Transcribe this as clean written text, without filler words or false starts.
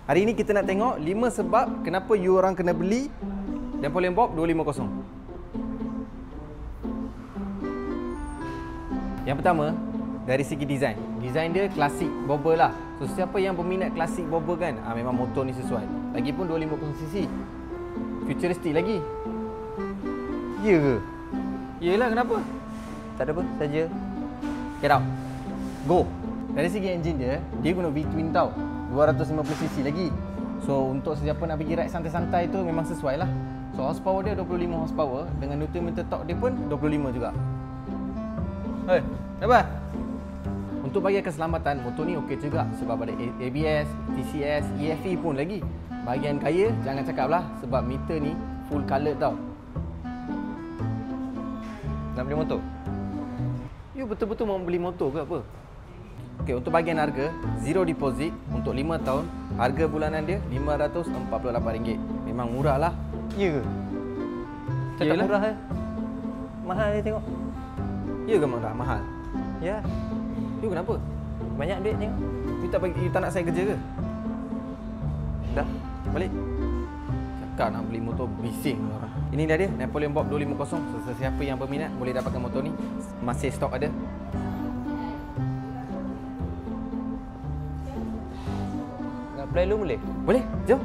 Hari ini kita nak tengok 5 sebab kenapa you orang kena beli Napoleon Bob 250. Yang pertama, dari segi design. Design dia klasik bobber lah. So siapa yang berminat klasik bobber kan, memang motor ni sesuai. Lagipun 250cc. Futuristik lagi. Ya ke? Yelah, kenapa? Tak ada apa, saja. Get out. Go. Dari segi enjin dia, dia guna V-twin tau. 250cc lagi. So untuk sesiapa nak pergi ride santai-santai tu memang sesuai lah. So horsepower dia 25 horsepower. Dengan Nm torque dia pun 25 juga. Hei, apa? Untuk bahagian keselamatan, motor ni okey juga. Sebab ada ABS, TCS, EFE pun lagi. Bahagian kaya, jangan cakap lah. Sebab meter ni full colored tau. Nak beli motor? You betul-betul mau beli motor ke apa? Okey, untuk bahagian harga, zero deposit untuk 5 tahun. Harga bulanan dia RM548. Memang murah lah. Ya ke? Cakap Yelah. murah mahal dia tengok. Ya ke murah? Mahal? Ya, You kenapa? banyak duit tengok. You tak nak saya kerja ke? Dah. Balik. Cakap nak beli motor, bising orang. Ini dia Napoleon Bob 250. So, sesiapa yang berminat boleh dapatkan motor ni. Masih stok ada. Nak apply dulu boleh? Boleh? Jom.